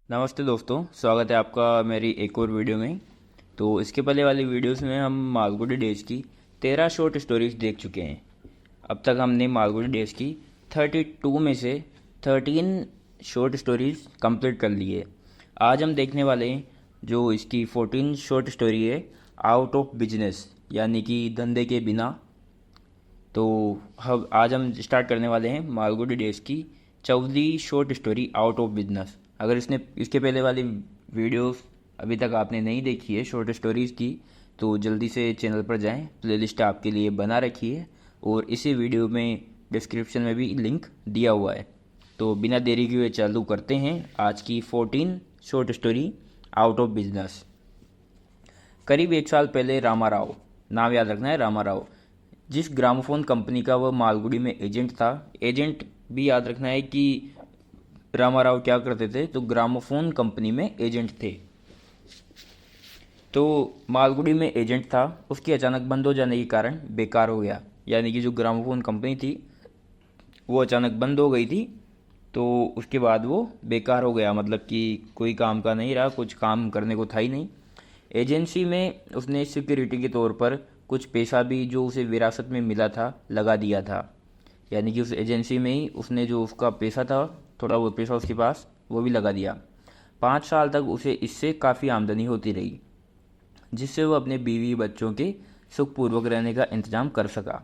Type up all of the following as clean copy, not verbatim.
नमस्ते दोस्तों, स्वागत है आपका मेरी एक और वीडियो में। तो इसके पहले वाली वीडियोस में हम मालगुडी डेज़ की 13 शॉर्ट स्टोरीज देख चुके हैं। अब तक हमने मालगुडी डेज़ की 32 में से 13 शॉर्ट स्टोरीज कंप्लीट कर ली है। आज हम देखने वाले हैं जो इसकी 14 शॉर्ट स्टोरी है, आउट ऑफ बिजनेस, यानी कि धंधे के बिना। तो आज हम स्टार्ट करने वाले हैं मालगुडी डेज़ की 14वीं short story, out of business. अगर इसके पहले वाली वीडियोस अभी तक आपने नहीं देखी है शॉर्ट स्टोरीज़ की, तो जल्दी से चैनल पर जाएं, प्लेलिस्ट आपके लिए बना रखी है और इसी वीडियो में डिस्क्रिप्शन में भी लिंक दिया हुआ है। तो बिना देरी किए चालू करते हैं आज की 14 short story, out of business. करीब एक साल पहले रामा राव, नाम याद रखना है रामा राव, जिस ग्रामोफोन कंपनी का वह मालगुडी में एजेंट था। एजेंट भी याद रखना है कि रामा राव क्या करते थे, तो ग्रामोफोन कंपनी में एजेंट थे। तो मालगुडी में एजेंट था, उसकी अचानक बंद हो जाने के कारण बेकार हो गया। यानी कि जो ग्रामोफोन कंपनी थी वो अचानक बंद हो गई थी, तो उसके बाद वो बेकार हो गया, मतलब कि कोई काम का नहीं रहा, कुछ काम करने को था ही नहीं। एजेंसी में उसने सिक्योरिटी के तौर पर कुछ पैसा भी जो उसे विरासत में मिला था लगा दिया था। यानी कि उस एजेंसी में ही उसने जो उसका पैसा था, थोड़ा बहुत पैसा उसके पास, वो भी लगा दिया। 5 साल तक उसे इससे काफ़ी आमदनी होती रही, जिससे वो अपने बीवी बच्चों के सुखपूर्वक रहने का इंतजाम कर सका।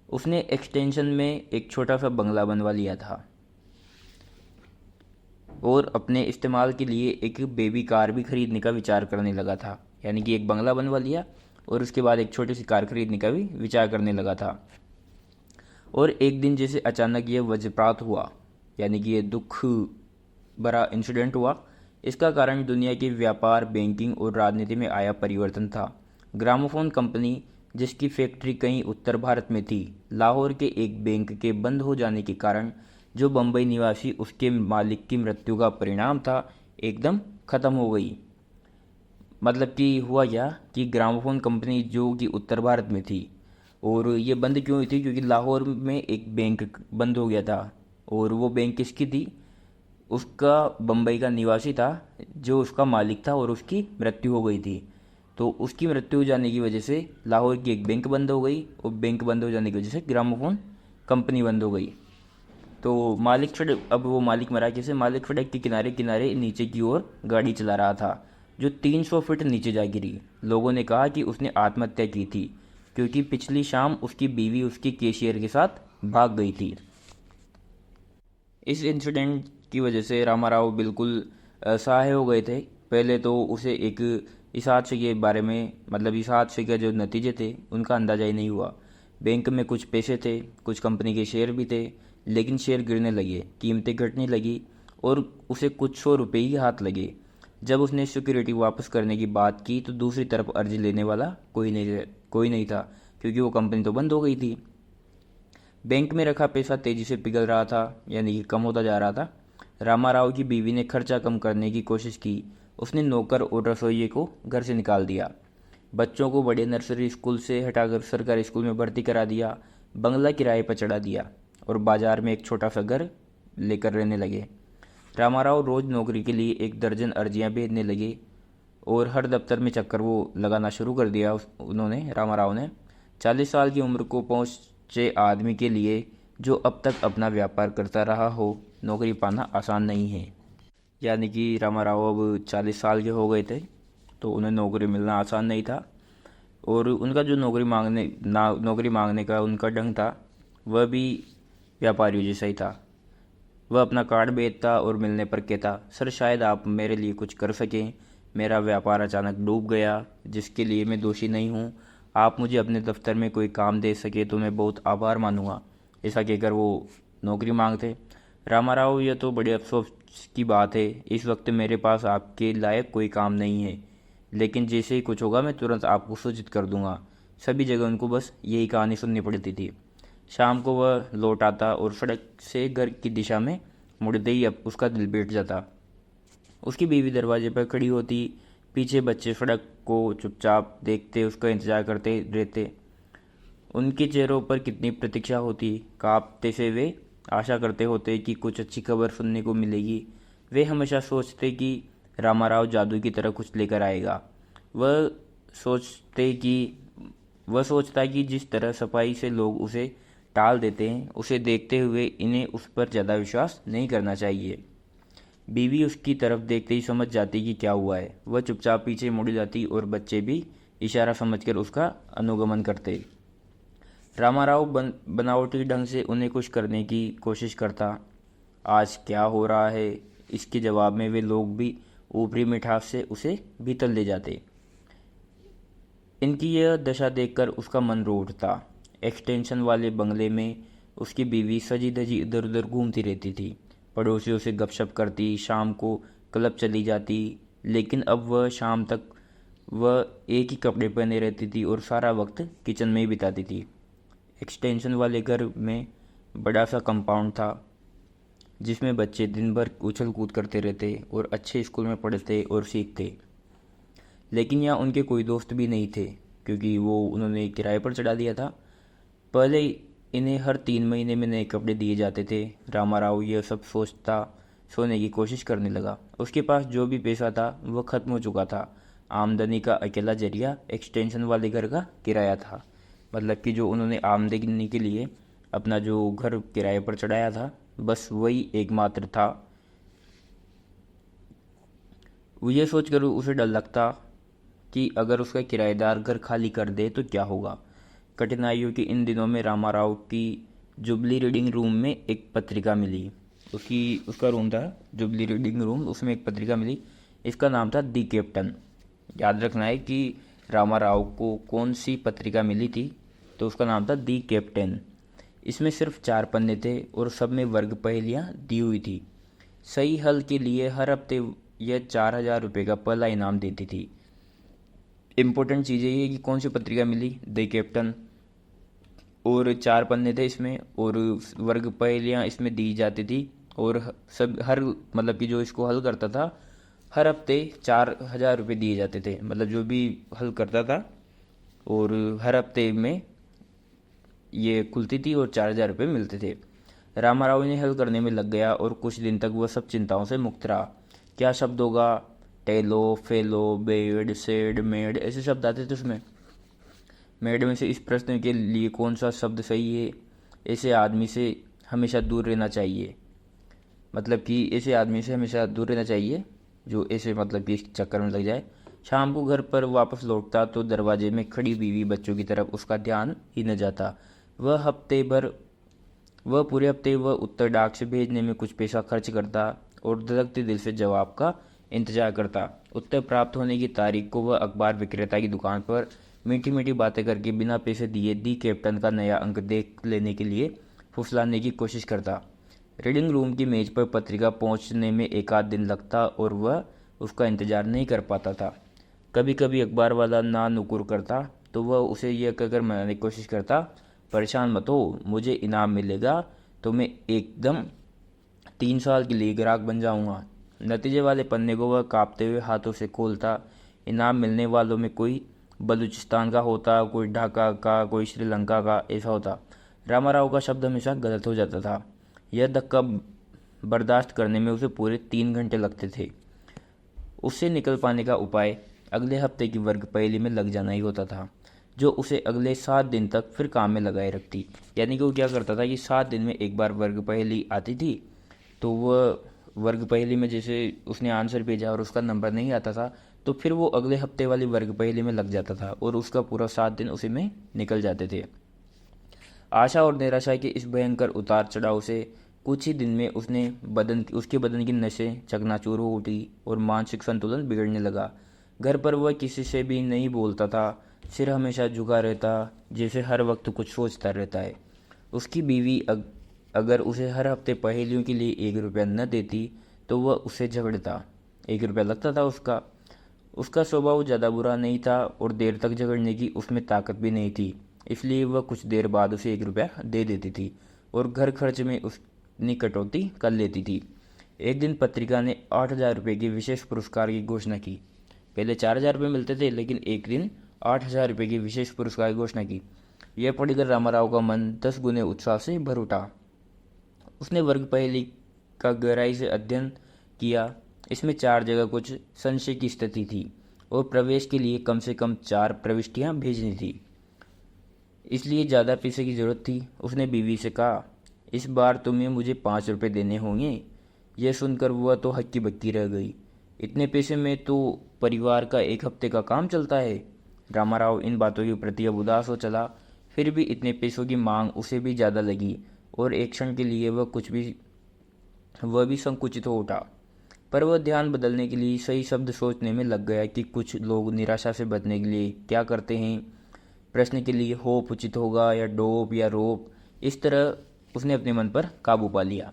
उसने एक्सटेंशन में एक छोटा सा बंगला बनवा लिया था और अपने इस्तेमाल के लिए एक बेबी कार भी खरीदने का विचार करने लगा था। यानी कि एक बंगला बनवा लिया और उसके बाद एक छोटी सी कार खरीदने का भी विचार करने लगा था। और एक दिन जैसे अचानक ये वज्रपात हुआ, यानी कि ये दुख बड़ा इंसिडेंट हुआ। इसका कारण दुनिया के व्यापार, बैंकिंग और राजनीति में आया परिवर्तन था। ग्रामोफोन कंपनी, जिसकी फैक्ट्री कहीं उत्तर भारत में थी, लाहौर के एक बैंक के बंद हो जाने के कारण, जो बम्बई निवासी उसके मालिक की मृत्यु का परिणाम था, एकदम ख़त्म हो गई। मतलब कि हुआ क्या कि ग्रामोफोन कंपनी जो कि उत्तर भारत में थी, और ये बंद क्यों हुई थी, क्योंकि लाहौर में एक बैंक बंद हो गया था। और वो बैंक किसकी थी, उसका बम्बई का निवासी था जो उसका मालिक था, और उसकी मृत्यु हो गई थी। तो उसकी मृत्यु हो जाने की वजह से लाहौर की एक बैंक बंद हो गई, और बैंक बंद हो जाने की वजह से ग्रामोफोन कंपनी बंद हो गई। तो मालिक सड़क, अब वो मालिक मरा कैसे, मालिक सड़क के किनारे किनारे नीचे की ओर गाड़ी चला रहा था, जो 300 फीट नीचे जा गिरी। लोगों ने कहा कि उसने आत्महत्या की थी, क्योंकि पिछली शाम उसकी बीवी उसके कैशियर के साथ भाग गई थी। इस इंसिडेंट की वजह से रामाराव बिल्कुल असहाय हो गए थे। पहले तो उसे इस हादसे के बारे में, मतलब इस हादसे के जो नतीजे थे उनका अंदाजा ही नहीं हुआ। बैंक में कुछ पैसे थे, कुछ कंपनी के शेयर भी थे, लेकिन शेयर गिरने लगे, कीमतें घटने लगी और उसे कुछ 100 रुपये ही हाथ लगे। जब उसने सिक्योरिटी वापस करने की बात की तो दूसरी तरफ अर्जी लेने वाला कोई नहीं था, क्योंकि वो कंपनी तो बंद हो गई थी। बैंक में रखा पैसा तेजी से पिघल रहा था, यानी कि कम होता जा रहा था। रामाराव की बीवी ने खर्चा कम करने की कोशिश की। उसने नौकर और रसोइये को घर से निकाल दिया, बच्चों को बड़े नर्सरी स्कूल से हटाकर सरकारी स्कूल में भर्ती करा दिया, बंगला किराए पर चढ़ा दिया और बाजार में एक छोटा सा घर लेकर रहने लगे। रामाराव रोज़ नौकरी के लिए 1 दर्जन अर्जियां भेजने लगे और हर दफ्तर में चक्कर वो लगाना शुरू कर दिया उन्होंने, रामाराव ने। 40 साल की उम्र को पहुंचे आदमी के लिए, जो अब तक अपना व्यापार करता रहा हो, नौकरी पाना आसान नहीं है। यानी कि रामाराव अब 40 साल के हो गए थे, तो उन्हें नौकरी मिलना आसान नहीं था। और उनका जो नौकरी मांगने का उनका ढंग था, वह भी व्यापारियों जैसा ही था। वह अपना कार्ड बेचता और मिलने पर कहता, सर शायद आप मेरे लिए कुछ कर सकें, मेरा व्यापार अचानक डूब गया, जिसके लिए मैं दोषी नहीं हूँ। आप मुझे अपने दफ्तर में कोई काम दे सके तो मैं बहुत आभार मानूंगा। ऐसा कहकर वो नौकरी मांगते। रामाराव, यह तो बड़े अफसोस की बात है, इस वक्त मेरे पास आपके लायक कोई काम नहीं है, लेकिन जैसे ही कुछ होगा मैं तुरंत आपको सूचित कर दूंगा। सभी जगह उनको बस यही कहानी सुननी पड़ती थी। शाम को वह लौट आता और सड़क से घर की दिशा में मुड़ते ही अब उसका दिल बैठ जाता। उसकी बीवी दरवाजे पर खड़ी होती, पीछे बच्चे सड़क को चुपचाप देखते उसका इंतजार करते रहते। उनके चेहरों पर कितनी प्रतीक्षा होती, कांपते से वे आशा करते होते कि कुछ अच्छी खबर सुनने को मिलेगी। वे हमेशा सोचते कि रामाराव जादू की तरह कुछ लेकर आएगा। वह सोचते कि वह सोचता कि जिस तरह सफाई से लोग उसे टाल देते हैं, उसे देखते हुए इन्हें उस पर ज़्यादा विश्वास नहीं करना चाहिए। बीवी उसकी तरफ देखते ही समझ जाती कि क्या हुआ है। वह चुपचाप पीछे मुड़ जाती और बच्चे भी इशारा समझकर उसका अनुगमन करते। रामाराव बनावटी ढंग से उन्हें खुश करने की कोशिश करता। आज क्या हो रहा है, इसके जवाब में वे लोग भी ऊपरी मिठास से उसे भीतर ले जाते। इनकी यह दशा देखकर उसका मन रो उठता। एक्सटेंशन वाले बंगले में उसकी बीवी सजी धजी इधर उधर घूमती रहती थी, पड़ोसियों से गपशप करती, शाम को क्लब चली जाती। लेकिन अब वह शाम तक वह एक ही कपड़े पहने रहती थी और सारा वक्त किचन में ही बिताती थी। एक्सटेंशन वाले घर में बड़ा सा कंपाउंड था, जिसमें बच्चे दिन भर उछल कूद करते रहते और अच्छे स्कूल में पढ़ते और सीखते। लेकिन यहाँ उनके कोई दोस्त भी नहीं थे, क्योंकि वो उन्होंने किराए पर चढ़ा दिया था। पहले इन्हें हर 3 महीने में नए कपड़े दिए जाते थे। रामाराव यह सब सोचता सोने की कोशिश करने लगा। उसके पास जो भी पैसा था वह खत्म हो चुका था। आमदनी का अकेला जरिया एक्सटेंशन वाले घर का किराया था। मतलब कि जो उन्होंने आमदनी के लिए अपना जो घर किराए पर चढ़ाया था, बस वही एकमात्र था। वो ये सोचकर उसे डर लगता कि अगर उसका किराएदार घर खाली कर दे तो क्या होगा। कठिनाइयों के इन दिनों में रामाराव की जुबली रीडिंग रूम में एक पत्रिका मिली। उसका रूम था जुबली रीडिंग रूम, उसमें एक पत्रिका मिली। इसका नाम था दी कैप्टन। याद रखना है कि रामाराव को कौन सी पत्रिका मिली थी, तो उसका नाम था दी कैप्टन। इसमें सिर्फ 4 पन्ने थे और सब में वर्ग पहेलियाँ दी हुई थी। सही हल के लिए हर हफ्ते यह 4000 रुपये का पहला इनाम देती थी। इम्पोर्टेंट चीज़ ये है कि कौन सी पत्रिका मिली, द कैप्टन, और 4 पन्ने थे इसमें, और वर्ग पहेलियाँ इसमें दी जाती थी। और सब हर मतलब कि जो इसको हल करता था, हर हफ्ते 4000 रुपये दिए जाते थे। मतलब जो भी हल करता था, और हर हफ्ते में ये खुलती थी और 4000 रुपये मिलते थे। रामाराव इन्हें हल करने में लग गया और कुछ दिन तक वह सब चिंताओं से मुक्त रहा। क्या शब्द होगा, टेलो, फेलो, बेड, सेड, मेड, ऐसे शब्द आते थे उसमें। मेड में से इस प्रश्न के लिए कौन सा शब्द सही है। ऐसे आदमी से हमेशा दूर रहना चाहिए। मतलब कि ऐसे आदमी से हमेशा दूर रहना चाहिए जो ऐसे मतलब कि इस चक्कर में लग जाए। शाम को घर पर वापस लौटता तो दरवाजे में खड़ी बीवी बच्चों की तरफ उसका ध्यान ही न जाता। वह पूरे हफ्ते वह उत्तर डाक से भेजने में कुछ पैसा खर्च करता और धड़कते दिल से जवाब का इंतजार करता। उत्तर प्राप्त होने की तारीख को वह अखबार विक्रेता की दुकान पर मीठी मीठी बातें करके बिना पैसे दिए दी कैप्टन का नया अंक देख लेने के लिए फुसलाने की कोशिश करता। रीडिंग रूम की मेज पर पत्रिका पहुंचने में 1 आध दिन लगता और वह उसका इंतजार नहीं कर पाता था। कभी कभी अखबार वाला ना नुकुर करता तो वह उसे यह कहकर मनाने की कोशिश करता, परेशान मत हो, मुझे इनाम मिलेगा तो मैं एकदम 3 साल के लिए ग्राहक बन जाऊंगा। नतीजे वाले पन्ने को वह कांपते हुए हाथों से खोलता। इनाम मिलने वालों में कोई बलूचिस्तान का होता, कोई ढाका का, कोई श्रीलंका का, ऐसा होता। रामाराव का शब्द हमेशा गलत हो जाता था। यह धक्का बर्दाश्त करने में उसे पूरे 3 घंटे लगते थे। उससे निकल पाने का उपाय अगले हफ्ते की वर्ग पहेली में लग जाना ही होता था, जो उसे अगले 7 दिन तक फिर काम में लगाए रखती। यानी कि वो क्या करता था कि 7 दिन में एक बार वर्ग पहेली आती थी, तो वह वर्ग पहेली में जैसे उसने आंसर भेजा और उसका नंबर नहीं आता था, तो फिर वो अगले हफ्ते वाली वर्ग पहेली में लग जाता था और उसका पूरा 7 दिन उसी में निकल जाते थे। आशा और निराशा के इस भयंकर उतार चढ़ाव से कुछ ही दिन में उसके बदन की नसें चकनाचूर हो उठी और मानसिक संतुलन बिगड़ने लगा। घर पर वह किसी से भी नहीं बोलता था, सिर हमेशा झुका रहता, जैसे हर वक्त कुछ सोचता रहता है। उसकी बीवी अगर उसे हर हफ्ते पहेलियों के लिए 1 रुपया न देती तो वह उसे झगड़ता। 1 रुपया लगता था उसका। उसका स्वभाव ज़्यादा बुरा नहीं था और देर तक झगड़ने की उसमें ताकत भी नहीं थी, इसलिए वह कुछ देर बाद उसे 1 रुपया दे देती थी और घर खर्च में उसकी कटौती कर लेती थी। एक दिन पत्रिका ने 8000 रुपये के विशेष पुरस्कार की घोषणा की। पहले 4000 रुपये मिलते थे, लेकिन एक दिन 8000 रुपये की विशेष पुरस्कार की घोषणा की। यह पढ़कर रामाराव का मन 10 गुने उत्साह से भर उठा। उसने वर्ग पहेली का गहराई से अध्ययन किया। इसमें 4 जगह कुछ संशय की स्थिति थी और प्रवेश के लिए कम से कम 4 प्रविष्टियां भेजनी थी, इसलिए ज़्यादा पैसे की ज़रूरत थी। उसने बीवी से कहा, इस बार तुम्हें मुझे 5 रुपये देने होंगे। यह सुनकर वह तो हक्की बक्की रह गई। इतने पैसे में तो परिवार का 1 हफ्ते का काम चलता है। रामाराव इन बातों के प्रति अब उदास हो चला। फिर भी इतने पैसों की मांग उसे भी ज़्यादा लगी और एक क्षण के लिए वह भी संकुचित हो उठा। पर वह ध्यान बदलने के लिए सही शब्द सोचने में लग गया कि कुछ लोग निराशा से बचने के लिए क्या करते हैं। प्रश्न के लिए होप उचित होगा या डोप या रोप, इस तरह उसने अपने मन पर काबू पा लिया।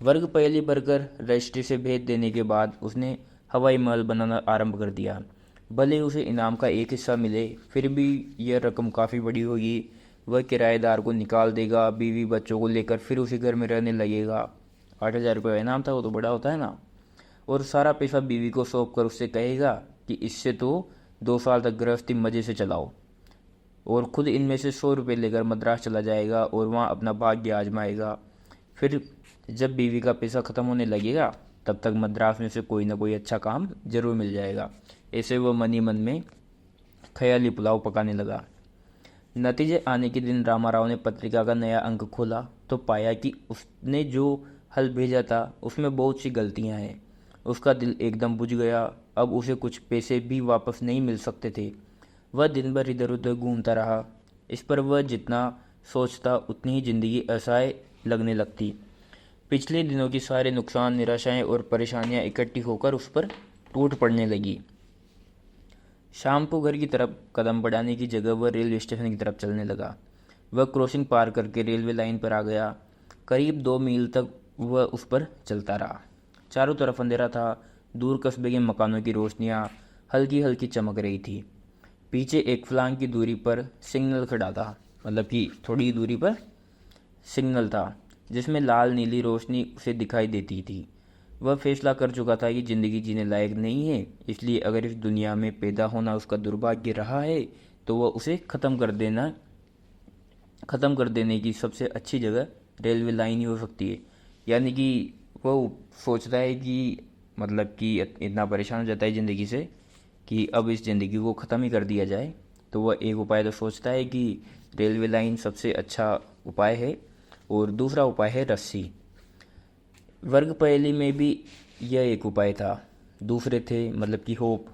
वर्ग पहले भरकर रजिस्ट्री से भेज देने के बाद उसने हवाई महल बनाना आरंभ कर दिया। भले उसे इनाम का एक हिस्सा मिले, फिर भी यह रकम काफ़ी बड़ी होगी। वह किराएदार को निकाल देगा, बीवी बच्चों को लेकर फिर उसी घर में रहने लगेगा। 8,000 रुपये इनाम था, वो तो बड़ा होता है ना। और सारा पैसा बीवी को सौंप कर उससे कहेगा कि इससे तो 2 साल तक गृहस्थी मज़े से चलाओ, और खुद इनमें से 100 रुपये लेकर मद्रास चला जाएगा और वहाँ अपना भाग्य आजमाएगा। फिर जब बीवी का पैसा ख़त्म होने लगेगा तब तक मद्रास में से कोई ना कोई अच्छा काम जरूर मिल जाएगा। ऐसे वह मन ही मन में ख्याली पुलाव पकाने लगा। नतीजे आने के दिन रामाराव ने पत्रिका का नया अंक खोला तो पाया कि उसने जो हल भेजा था उसमें बहुत सी गलतियां हैं। उसका दिल एकदम बुझ गया। अब उसे कुछ पैसे भी वापस नहीं मिल सकते थे। वह दिन भर इधर उधर घूमता रहा। इस पर वह जितना सोचता उतनी ही जिंदगी असहाय लगने लगती। पिछले दिनों की सारे नुकसान, निराशाएं और परेशानियां इकट्ठी होकर उस पर टूट पड़ने लगी। शाम को घर की तरफ कदम बढ़ाने की जगह वह रेलवे स्टेशन की तरफ चलने लगा। वह क्रॉसिंग पार करके रेलवे लाइन पर आ गया। करीब 2 मील तक वह उस पर चलता रहा। चारों तरफ अंधेरा था। दूर कस्बे के मकानों की रोशनियां हल्की हल्की चमक रही थी। पीछे एक फलांग की दूरी पर सिग्नल खड़ा था, मतलब कि थोड़ी दूरी पर सिग्नल था जिसमें लाल नीली रोशनी उसे दिखाई देती थी। वह फैसला कर चुका था कि ज़िंदगी जीने लायक नहीं है, इसलिए अगर इस दुनिया में पैदा होना उसका दुर्भाग्य रहा है तो वह उसे ख़त्म कर देने की सबसे अच्छी जगह रेलवे लाइन ही हो सकती है। यानी कि वह सोचता है कि मतलब कि इतना परेशान हो जाता है ज़िंदगी से कि अब इस ज़िंदगी को ख़त्म ही कर दिया जाए। तो वह एक उपाय तो सोचता है कि रेलवे लाइन सबसे अच्छा उपाय है, और दूसरा उपाय है रस्सी। वर्ग पहेली में भी यह एक उपाय था। दूसरे थे मतलब कि होप,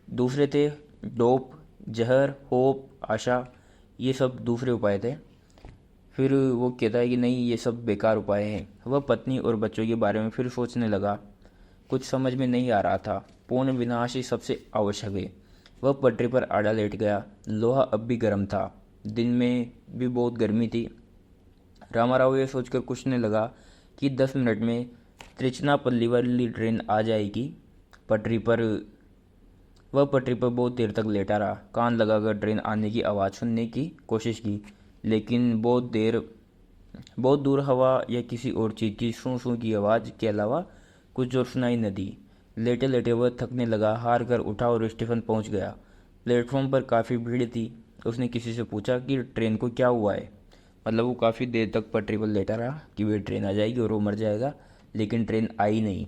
दूसरे थे डोप, जहर, होप, आशा, ये सब दूसरे उपाय थे। फिर वो कहता है कि नहीं, ये सब बेकार उपाय हैं। वह पत्नी और बच्चों के बारे में फिर सोचने लगा। कुछ समझ में नहीं आ रहा था। पूर्ण विनाश ही सबसे आवश्यक है। वह पटरी पर आड़ा लेट गया। लोहा अब भी गर्म था। दिन में भी बहुत गर्मी थी। रामाराव यह सोचकर कुछने लगा कि 10 मिनट में त्रिचनापल्ली वाली ट्रेन आ जाएगी। वह पटरी पर बहुत देर तक लेटा रहा। कान लगाकर ट्रेन आने की आवाज़ सुनने की कोशिश की, लेकिन बहुत दूर हवा या किसी और चीज़ की सूं सूं की आवाज़ के अलावा कुछ और सुनाई न दी। लेटे लेटे वह थकने लगा। हार कर उठा और स्टेशन पहुंच गया। प्लेटफॉर्म पर काफ़ी भीड़ थी। उसने किसी से पूछा कि ट्रेन को क्या हुआ है। मतलब वो काफ़ी देर तक पटरी पर लेटा रहा कि वे ट्रेन आ जाएगी और वो मर जाएगा, लेकिन ट्रेन आई नहीं।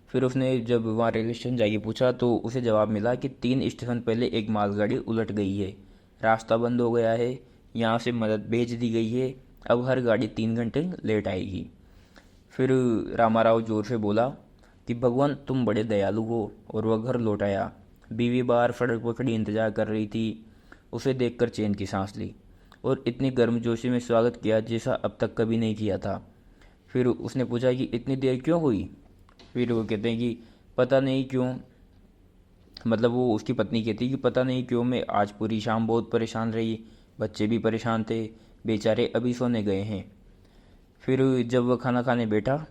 फिर उसने जब वहाँ रेलवे स्टेशन जाके पूछा तो उसे जवाब मिला कि 3 स्टेशन पहले एक मालगाड़ी उलट गई है, रास्ता बंद हो गया है, यहाँ से मदद भेज दी गई है, अब हर गाड़ी 3 घंटे लेट आएगी। फिर रामाराव जोर से बोला कि भगवान तुम बड़े दयालु हो, और वह घर लौट आया। बीवी बाहर सड़क पर खड़ी इंतजार कर रही थी। उसे देखकर चैन की सांस ली और इतनी गर्मजोशी में स्वागत किया जैसा अब तक कभी नहीं किया था। फिर उसने पूछा कि इतनी देर क्यों हुई। फिर वो कहते हैं कि पता नहीं क्यों, मतलब वो उसकी पत्नी कहती कि पता नहीं क्यों मैं आज पूरी शाम बहुत परेशान रही। बच्चे भी परेशान थे, बेचारे अभी सोने गए हैं। फिर जब वह खाना खाने बैठा,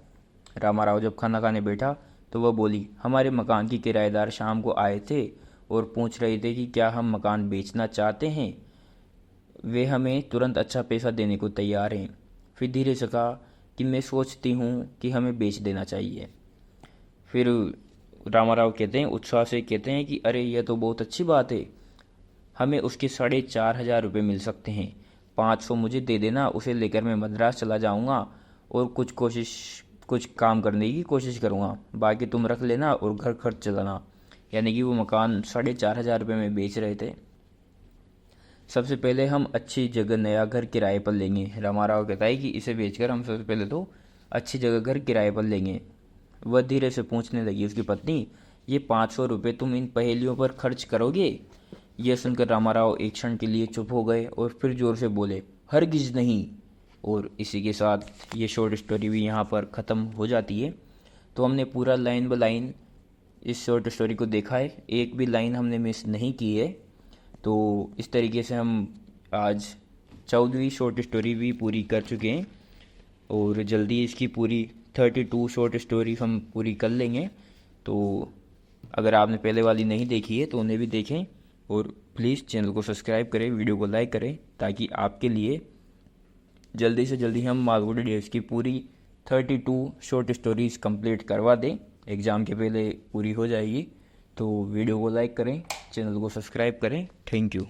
रामाराव जब खाना खाने बैठा तो वह बोली, हमारे मकान की किराएदार शाम को आए थे और पूछ रहे थे कि क्या हम मकान बेचना चाहते हैं। वे हमें तुरंत अच्छा पैसा देने को तैयार हैं। फिर धीरे से कहा कि मैं सोचती हूँ कि हमें बेच देना चाहिए। फिर रामाराव कहते हैं, उत्साह से कहते हैं कि अरे यह तो बहुत अच्छी बात है, हमें उसके 4,500 रुपये मिल सकते हैं। 500 मुझे दे देना, उसे लेकर मैं मद्रास चला जाऊंगा और कुछ काम करने की कोशिश करूँगा, बाकी तुम रख लेना और घर खर्च चलाना। यानी कि वो मकान 4,500 रुपये में बेच रहे थे। सबसे पहले हम अच्छी जगह नया घर किराए पर लेंगे। रामाराव कहता है कि इसे बेचकर हम सबसे पहले तो अच्छी जगह घर किराए पर लेंगे। वह धीरे से पूछने लगी उसकी पत्नी, ये 500 रुपये तुम इन पहेलियों पर खर्च करोगे? यह सुनकर रामाराव एक क्षण के लिए चुप हो गए और फिर जोर से बोले, हरगिज नहीं। और इसी के साथ ये शॉर्ट स्टोरी भी यहाँ पर ख़त्म हो जाती है। तो हमने पूरा लाइन ब लाइन इस शॉर्ट स्टोरी को देखा है, एक भी लाइन हमने मिस नहीं की है। तो इस तरीके से हम आज 14वीं शॉर्ट स्टोरी भी पूरी कर चुके हैं और जल्दी इसकी पूरी 32 शॉर्ट स्टोरी हम पूरी कर लेंगे। तो अगर आपने पहले वाली नहीं देखी है तो उन्हें भी देखें और प्लीज़ चैनल को सब्सक्राइब करें, वीडियो को लाइक करें, ताकि आपके लिए जल्दी से जल्दी हम मालगुडी डेज़ की पूरी 32 शॉर्ट स्टोरीज़ कंप्लीट करवा दें। एग्ज़ाम के पहले पूरी हो जाएगी। तो वीडियो को लाइक करें, चैनल को सब्सक्राइब करें। Thank you.